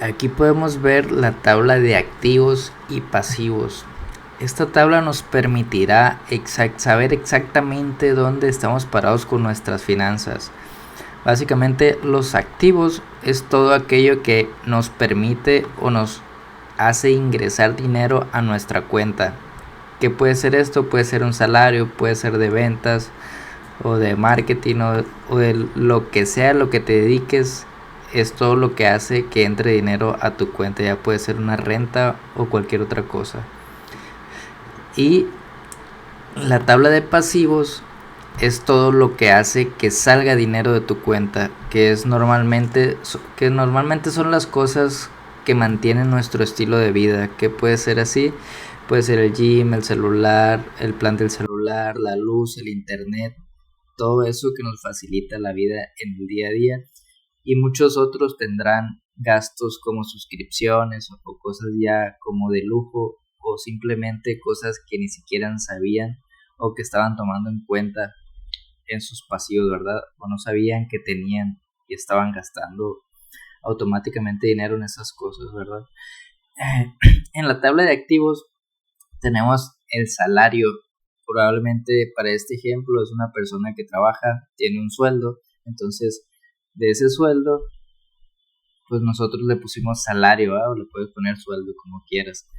Aquí podemos ver la tabla de activos y pasivos. Esta tabla nos permitirá saber exactamente dónde estamos parados con nuestras finanzas. Básicamente, los activos es todo aquello que nos permite o nos hace ingresar dinero a nuestra cuenta. ¿Qué puede ser esto? Puede ser un salario, puede ser de ventas o de marketing o de lo que sea lo que te dediques. Es todo lo que hace que entre dinero a tu cuenta, ya puede ser una renta o cualquier otra cosa. Y la tabla de pasivos es todo lo que hace que salga dinero de tu cuenta, que normalmente son las cosas que mantienen nuestro estilo de vida, que puede ser así, puede ser el gym, el celular, el plan del celular, la luz, el internet, todo eso que nos facilita la vida en el día a día. Y muchos otros tendrán gastos como suscripciones o cosas ya como de lujo o simplemente cosas que ni siquiera sabían o que estaban tomando en cuenta en sus pasivos, ¿verdad? O no sabían que tenían y estaban gastando automáticamente dinero en esas cosas, ¿verdad? En la tabla de activos tenemos el salario. Probablemente para este ejemplo es una persona que trabaja, tiene un sueldo, entonces de ese sueldo pues nosotros le pusimos salario, ¿verdad? O le puedes poner sueldo como quieras.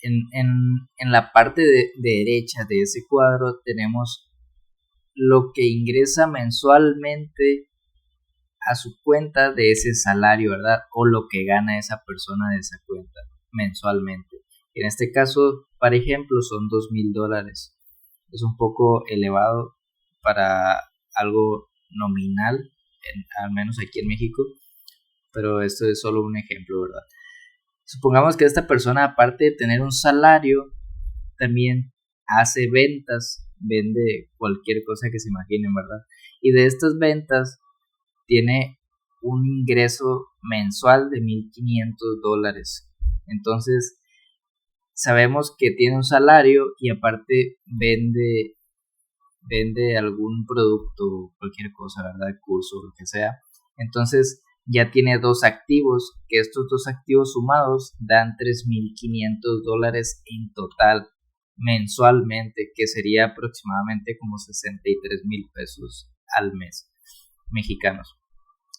En la parte de derecha de ese cuadro tenemos lo que ingresa mensualmente a su cuenta de ese salario, ¿verdad? O lo que gana esa persona de esa cuenta mensualmente. En este caso, por ejemplo, son $2,000. Es un poco elevado para algo nominal, al menos aquí en México, pero esto es solo un ejemplo, ¿verdad? Supongamos que esta persona, aparte de tener un salario, también hace ventas, vende cualquier cosa que se imaginen, ¿verdad? Y de estas ventas tiene un ingreso mensual de $1,500. Entonces, sabemos que tiene un salario y aparte vende algún producto, cualquier cosa, ¿verdad? Curso, lo que sea. Entonces, ya tiene dos activos, que estos dos activos sumados dan $3,500 en total mensualmente, que sería aproximadamente como 63,000 pesos al mes mexicanos.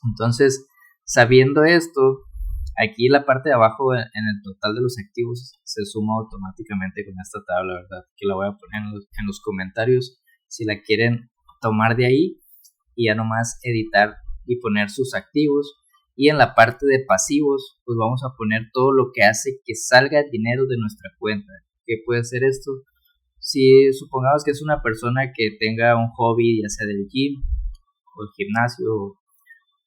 Entonces, sabiendo esto, aquí la parte de abajo en el total de los activos se suma automáticamente con esta tabla, ¿verdad? Que la voy a poner en los comentarios si la quieren tomar de ahí y ya nomás editar y poner sus activos. Y en la parte de pasivos, pues vamos a poner todo lo que hace que salga dinero de nuestra cuenta. ¿Qué puede ser esto? Si supongamos que es una persona que tenga un hobby, ya sea del gym o el gimnasio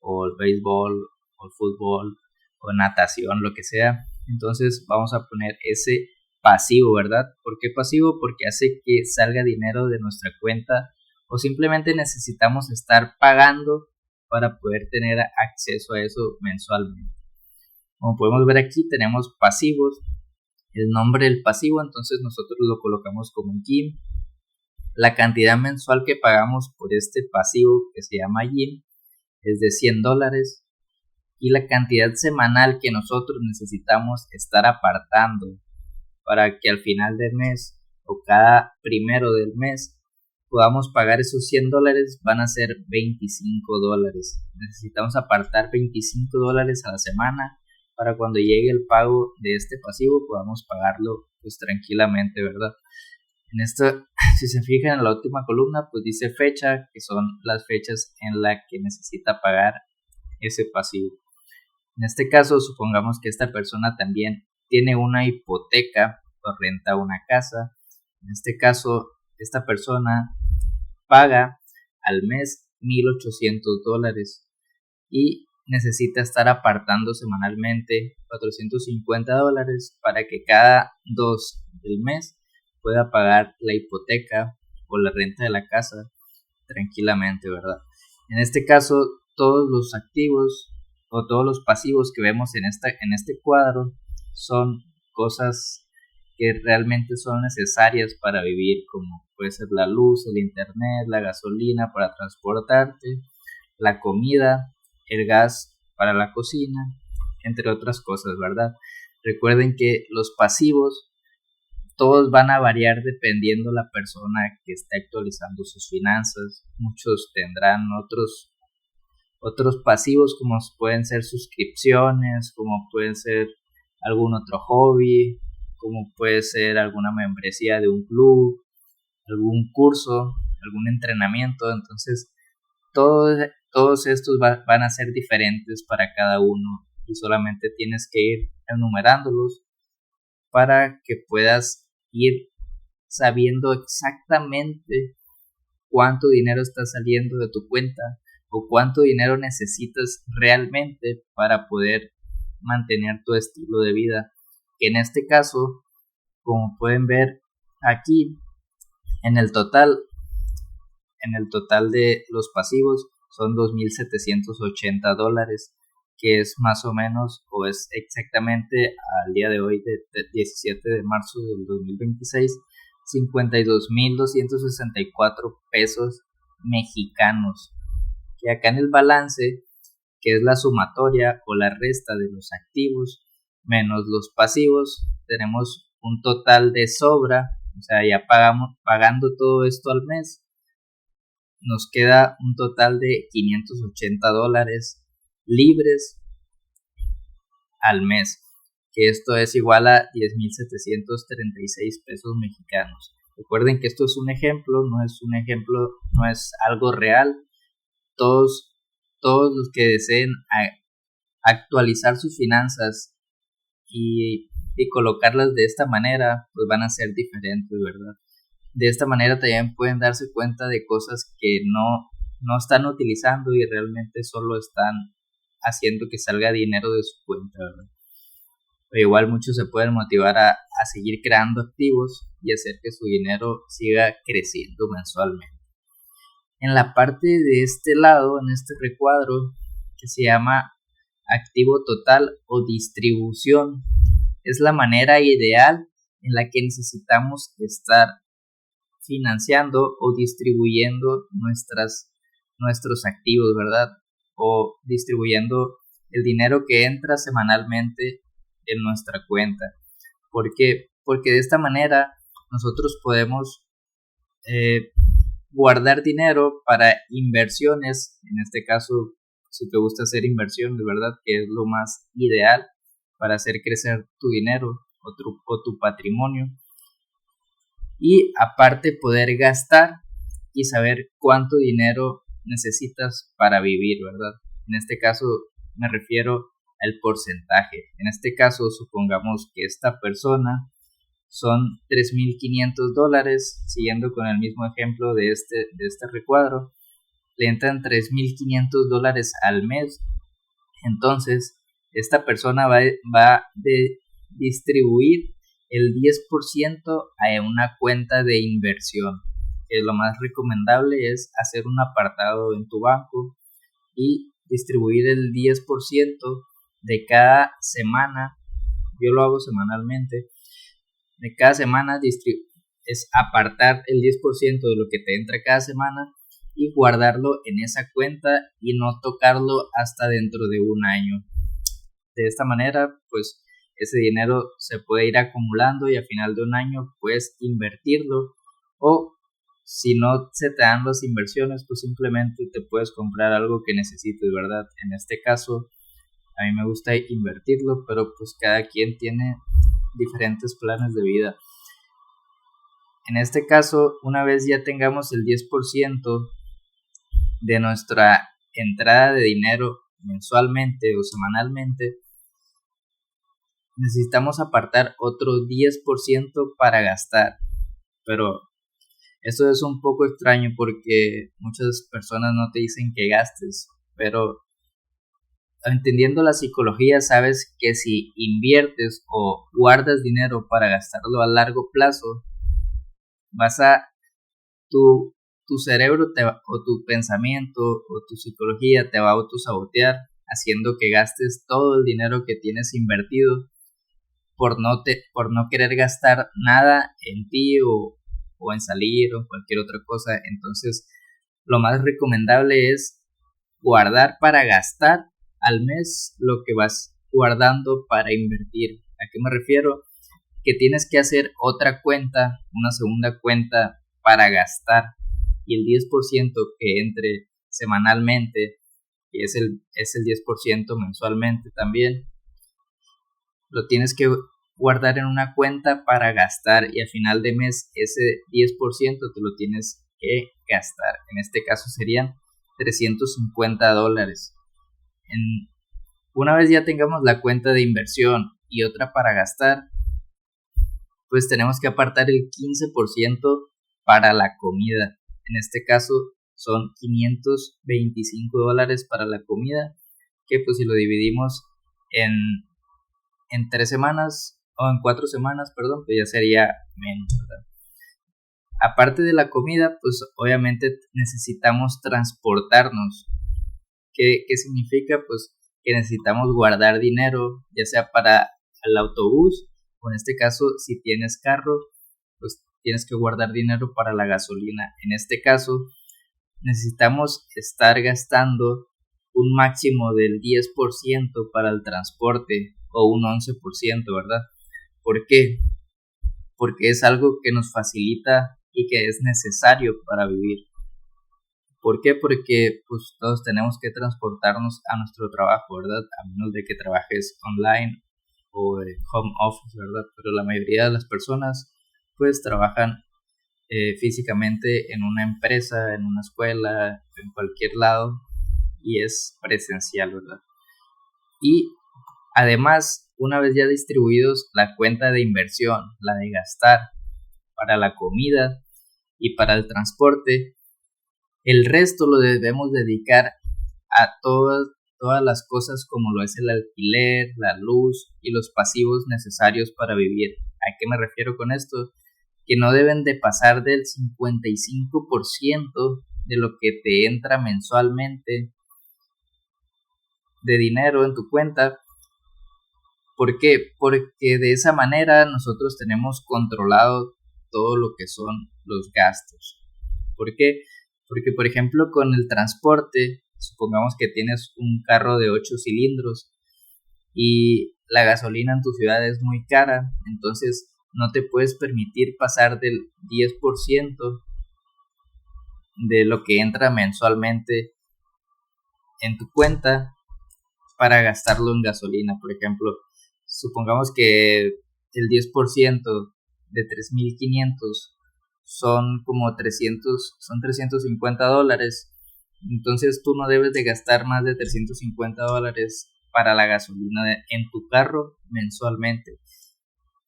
o el béisbol o el fútbol o natación, lo que sea, entonces vamos a poner ese pasivo, ¿verdad? ¿Por qué pasivo? Porque hace que salga dinero de nuestra cuenta o simplemente necesitamos estar pagando para poder tener acceso a eso mensualmente. Como podemos ver aquí tenemos pasivos, el nombre del pasivo, entonces nosotros lo colocamos como un gym. La cantidad mensual que pagamos por este pasivo que se llama gym es de $100 y la cantidad semanal que nosotros necesitamos estar apartando para que al final del mes o cada primero del mes podamos pagar esos $100 van a ser $25. Necesitamos apartar $25 a la semana para cuando llegue el pago de este pasivo podamos pagarlo pues tranquilamente, ¿verdad? En esto, si se fijan en la última columna, pues dice fecha, que son las fechas en las que necesita pagar ese pasivo. En este caso, supongamos que esta persona también tiene una hipoteca o renta una casa. En este caso, esta persona paga al mes $1,800 y necesita estar apartando semanalmente $450 para que cada 2 del mes pueda pagar la hipoteca o la renta de la casa tranquilamente, ¿verdad? En este caso, todos los activos o todos los pasivos que vemos en este cuadro son cosas que realmente son necesarias para vivir, como puede ser la luz, el internet, la gasolina para transportarte, la comida, el gas para la cocina, entre otras cosas, ¿verdad? Recuerden que los pasivos todos van a variar dependiendo la persona que esté actualizando sus finanzas. Muchos tendrán otros pasivos, como pueden ser suscripciones, como pueden ser algún otro hobby, como puede ser alguna membresía de un club, algún curso, algún entrenamiento. Entonces todos estos van a ser diferentes para cada uno y solamente tienes que ir enumerándolos para que puedas ir sabiendo exactamente cuánto dinero está saliendo de tu cuenta o cuánto dinero necesitas realmente para poder mantener tu estilo de vida. Que en este caso, como pueden ver aquí, en el total de los pasivos son $2,780, que es más o menos, o es exactamente al día de hoy, de 17 de marzo del 2026, 52,264 pesos mexicanos. Que acá en el balance, que es la sumatoria o la resta de los activos menos los pasivos, tenemos un total de sobra. O sea, ya pagando todo esto al mes, nos queda un total de $580 libres al mes, que esto es igual a 10,736 pesos mexicanos. Recuerden que esto es un ejemplo, no es algo real. Todos los que deseen actualizar sus finanzas y colocarlas de esta manera, pues van a ser diferentes, ¿verdad? De esta manera también pueden darse cuenta de cosas que no están utilizando y realmente solo están haciendo que salga dinero de su cuenta, ¿verdad? Pero igual muchos se pueden motivar a seguir creando activos y hacer que su dinero siga creciendo mensualmente. En la parte de este lado, en este recuadro que se llama activo total o distribución, es la manera ideal en la que necesitamos estar financiando o distribuyendo nuestros activos, ¿verdad? O distribuyendo el dinero que entra semanalmente en nuestra cuenta. ¿Por qué? Porque de esta manera nosotros podemos guardar dinero para inversiones. En este caso, si te gusta hacer inversiones, ¿verdad? Que es lo más ideal para hacer crecer tu dinero o tu patrimonio. Y aparte poder gastar y saber cuánto dinero necesitas para vivir, ¿verdad? En este caso me refiero al porcentaje. En este caso supongamos que esta persona son $3,500, siguiendo con el mismo ejemplo de este recuadro, le entran $3,500 al mes. Entonces esta persona va a distribuir el 10% a una cuenta de inversión, que lo más recomendable es hacer un apartado en tu banco y distribuir el 10% de cada semana. Yo lo hago semanalmente. De cada semana es apartar el 10% de lo que te entra cada semana y guardarlo en esa cuenta y no tocarlo hasta dentro de un año. De esta manera, pues ese dinero se puede ir acumulando y a final de un año puedes invertirlo, o si no se te dan las inversiones, pues simplemente te puedes comprar algo que necesites, ¿verdad? En este caso a mí me gusta invertirlo, pero pues cada quien tiene diferentes planes de vida. En este caso, una vez ya tengamos el 10% de nuestra entrada de dinero mensualmente o semanalmente, necesitamos apartar otro 10% para gastar. Pero esto es un poco extraño porque muchas personas no te dicen que gastes, pero entendiendo la psicología sabes que si inviertes o guardas dinero para gastarlo a largo plazo, tu cerebro o tu pensamiento o tu psicología te va a autosabotear, haciendo que gastes todo el dinero que tienes invertido por no querer gastar nada en ti o en salir o cualquier otra cosa. Entonces lo más recomendable es guardar para gastar al mes lo que vas guardando para invertir. ¿A qué me refiero? Que tienes que hacer otra cuenta, una segunda cuenta para gastar, y el 10% que entre semanalmente, y es el 10% mensualmente también, lo tienes que guardar en una cuenta para gastar, y al final de mes ese 10% te lo tienes que gastar. En este caso serían $350. Una vez ya tengamos la cuenta de inversión y otra para gastar, pues tenemos que apartar el 15% para la comida. En este caso son $525 para la comida, que pues si lo dividimos en 3 semanas o en 4 semanas, perdón, pues ya sería menos, ¿verdad? Aparte de la comida, pues obviamente necesitamos transportarnos. ¿Qué significa? Pues que necesitamos guardar dinero, ya sea para el autobús, o en este caso, si tienes carro, pues tienes que guardar dinero para la gasolina. En este caso, necesitamos estar gastando un máximo del 10% para el transporte o un 11%, ¿verdad? ¿Por qué? Porque es algo que nos facilita y que es necesario para vivir. ¿Por qué? Porque pues todos tenemos que transportarnos a nuestro trabajo, ¿verdad? A menos de que trabajes online o de home office, ¿verdad? Pero la mayoría de las personas pues trabajan físicamente en una empresa, en una escuela, en cualquier lado, y es presencial, ¿verdad? Y además, una vez ya distribuidos la cuenta de inversión, la de gastar para la comida y para el transporte, el resto lo debemos dedicar a todas las cosas como lo es el alquiler, la luz y los pasivos necesarios para vivir. ¿A qué me refiero con esto? Que no deben de pasar del 55% de lo que te entra mensualmente de dinero en tu cuenta. ¿Por qué? Porque de esa manera nosotros tenemos controlado todo lo que son los gastos. ¿Por qué? Porque, por ejemplo, con el transporte, supongamos que tienes un carro de 8 cilindros y la gasolina en tu ciudad es muy cara, entonces no te puedes permitir pasar del 10% de lo que entra mensualmente en tu cuenta para gastarlo en gasolina. Por ejemplo, supongamos que el 10% de 3,500 son como $350. Entonces tú no debes de gastar más de $350 para la gasolina en tu carro mensualmente.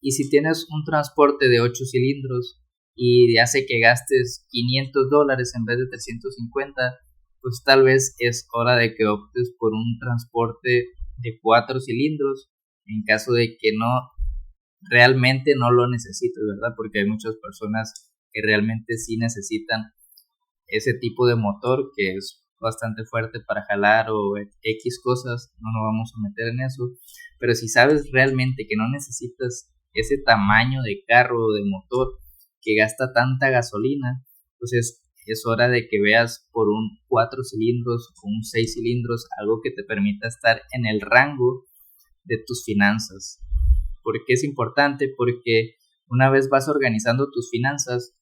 Y si tienes un transporte de 8 cilindros y hace que gastes $500 en vez de 350, pues tal vez es hora de que optes por un transporte de 4 cilindros en caso de que realmente no lo necesites, ¿verdad? Porque hay muchas personas que realmente sí necesitan ese tipo de motor que es bastante fuerte para jalar o X cosas, no nos vamos a meter en eso, pero si sabes realmente que no necesitas ese tamaño de carro o de motor que gasta tanta gasolina, pues es hora de que veas por un 4 cilindros o un 6 cilindros, algo que te permita estar en el rango de tus finanzas. ¿Por qué es importante? Porque una vez vas organizando tus finanzas,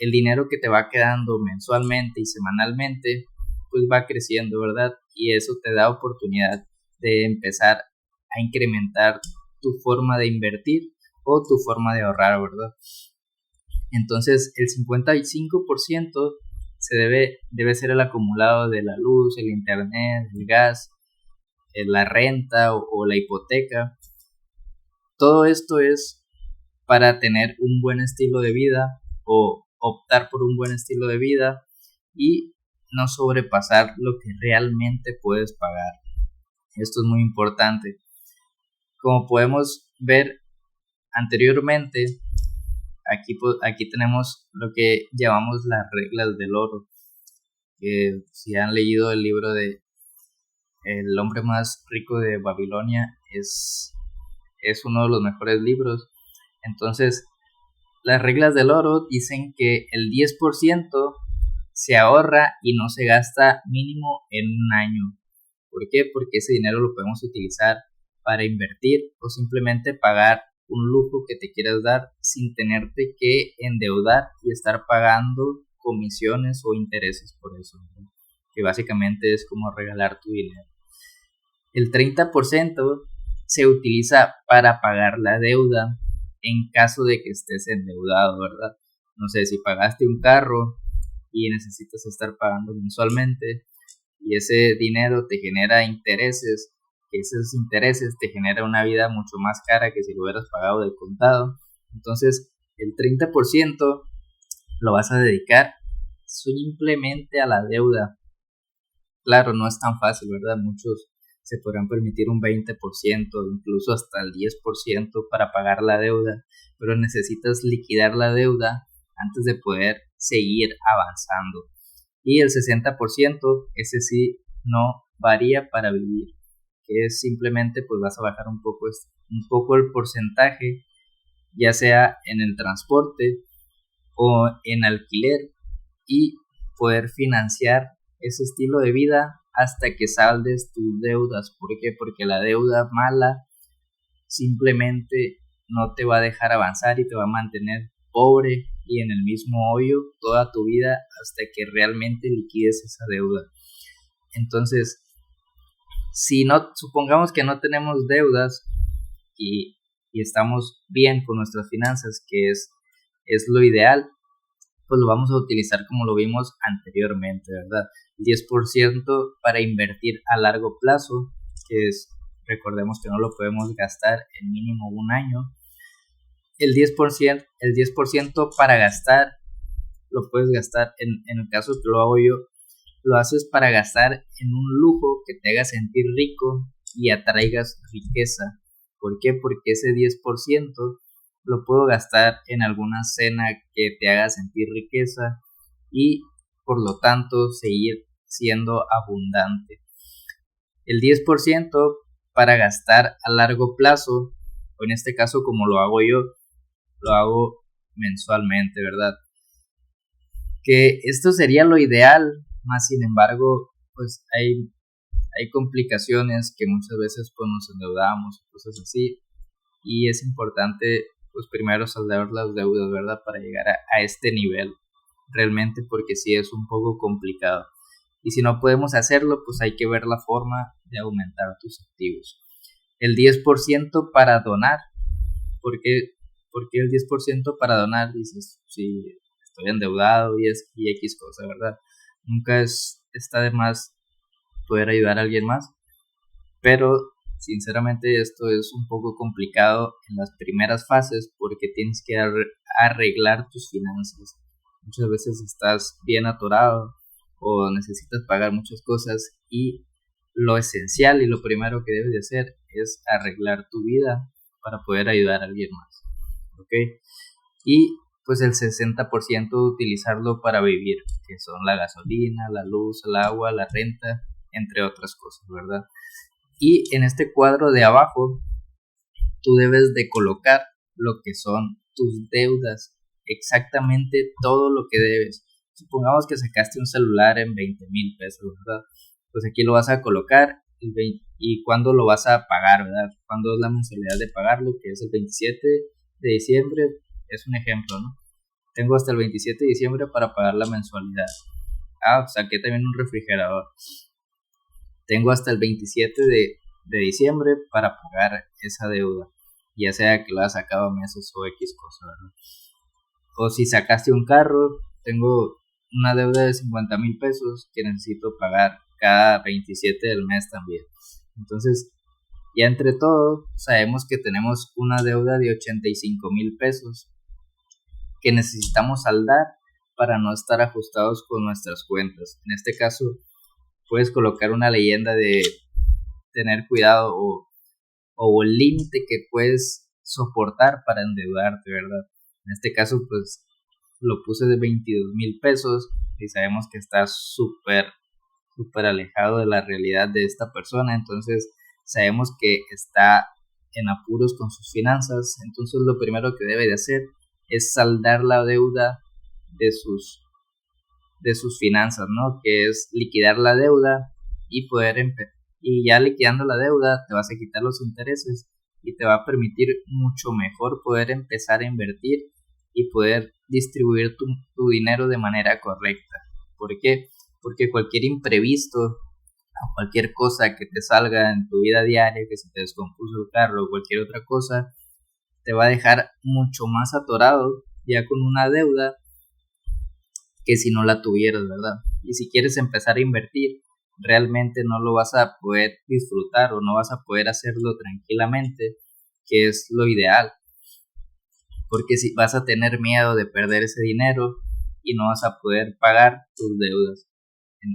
el dinero que te va quedando mensualmente y semanalmente, pues va creciendo, ¿verdad? Y eso te da oportunidad de empezar a incrementar tu forma de invertir o tu forma de ahorrar, ¿verdad? Entonces el 55% debe ser el acumulado de la luz, el internet, el gas, la renta o la hipoteca. Todo esto es para tener un buen estilo de vida o optar por un buen estilo de vida y no sobrepasar lo que realmente puedes pagar. Esto es muy importante. Como podemos ver anteriormente, aquí tenemos lo que llamamos las reglas del oro. Que si han leído el libro de El hombre más rico de Babilonia, es uno de los mejores libros. Entonces, las reglas del oro dicen que el 10% se ahorra y no se gasta mínimo en un año. ¿Por qué? Porque ese dinero lo podemos utilizar para invertir o simplemente pagar un lujo que te quieras dar sin tenerte que endeudar y estar pagando comisiones o intereses por eso, ¿no? Que básicamente es como regalar tu dinero. El 30% se utiliza para pagar la deuda en caso de que estés endeudado, ¿verdad? No sé, si pagaste un carro y necesitas estar pagando mensualmente y ese dinero te genera intereses, que esos intereses te generan una vida mucho más cara que si lo hubieras pagado de contado. Entonces, el 30% lo vas a dedicar simplemente a la deuda. Claro, no es tan fácil, ¿verdad? Muchos se podrán permitir un 20%, incluso hasta el 10% para pagar la deuda, pero necesitas liquidar la deuda antes de poder seguir avanzando. Y el 60%, ese sí, no varía para vivir, que es simplemente pues vas a bajar un poco el porcentaje, ya sea en el transporte o en alquiler, y poder financiar ese estilo de vida hasta que saldes tus deudas. ¿Por qué? Porque la deuda mala simplemente no te va a dejar avanzar y te va a mantener pobre y en el mismo hoyo toda tu vida hasta que realmente liquides esa deuda. Entonces, si no, supongamos que no tenemos deudas y estamos bien con nuestras finanzas, que es lo ideal, pues lo vamos a utilizar como lo vimos anteriormente, ¿verdad? 10% para invertir a largo plazo, que es, recordemos que no lo podemos gastar en mínimo un año. El 10% para gastar, lo puedes gastar, en el caso que lo hago yo, lo haces para gastar en un lujo que te haga sentir rico y atraigas riqueza. ¿Por qué? Porque ese 10% lo puedo gastar en alguna cena que te haga sentir riqueza y por lo tanto seguir siendo abundante. El 10% para gastar a largo plazo, o en este caso como lo hago yo, lo hago mensualmente, ¿verdad? Que esto sería lo ideal, más sin embargo, pues hay complicaciones que muchas veces pues nos endeudamos, cosas así, y es importante pues primero saldar las deudas, ¿verdad? Para llegar a este nivel, realmente, porque sí es un poco complicado. Y si no podemos hacerlo, pues hay que ver la forma de aumentar tus activos. El 10% para donar. ¿Por qué el 10% para donar? Dices, si estoy endeudado y X cosa, ¿verdad? Nunca está de más poder ayudar a alguien más, pero sinceramente esto es un poco complicado en las primeras fases porque tienes que arreglar tus finanzas. Muchas veces estás bien atorado o necesitas pagar muchas cosas y lo esencial y lo primero que debes de hacer es arreglar tu vida para poder ayudar a alguien más, ¿ok? Y pues el 60% utilizarlo para vivir, que son la gasolina, la luz, el agua, la renta, entre otras cosas, ¿verdad? Y en este cuadro de abajo, tú debes de colocar lo que son tus deudas, exactamente todo lo que debes. Supongamos que sacaste un celular en 20,000 pesos, ¿verdad? Pues aquí lo vas a colocar y cuándo lo vas a pagar, ¿verdad? Cuándo es la mensualidad de pagarlo, que es el 27 de diciembre, es un ejemplo, ¿no? Tengo hasta el 27 de diciembre para pagar la mensualidad. Saqué también un refrigerador. Tengo hasta el 27 de diciembre para pagar esa deuda, ya sea que lo hayas sacado a meses o X cosa, ¿verdad? O si sacaste un carro, tengo una deuda de 50,000 pesos que necesito pagar cada 27 del mes también. Entonces, ya entre todo, sabemos que tenemos una deuda de 85,000 pesos que necesitamos saldar para no estar ajustados con nuestras cuentas. En este caso, puedes colocar una leyenda de tener cuidado o el límite que puedes soportar para endeudarte, ¿verdad? En este caso, pues lo puse de 22,000 pesos y sabemos que está súper alejado de la realidad de esta persona. Entonces sabemos que está en apuros con sus finanzas. Entonces lo primero que debe de hacer es saldar la deuda de sus finanzas, ¿no? Que es liquidar la deuda y poder y ya liquidando la deuda te vas a quitar los intereses y te va a permitir mucho mejor poder empezar a invertir y poder distribuir tu dinero de manera correcta. ¿Por qué? Porque cualquier imprevisto o cualquier cosa que te salga en tu vida diaria, que se te descompuso el carro o cualquier otra cosa, te va a dejar mucho más atorado ya con una deuda que si no la tuvieras, ¿verdad? Y si quieres empezar a invertir, realmente no lo vas a poder disfrutar o no vas a poder hacerlo tranquilamente, que es lo ideal, porque si vas a tener miedo de perder ese dinero y no vas a poder pagar tus deudas.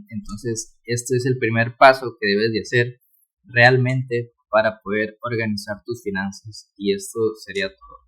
Entonces, este es el primer paso que debes de hacer realmente para poder organizar tus finanzas, y esto sería todo.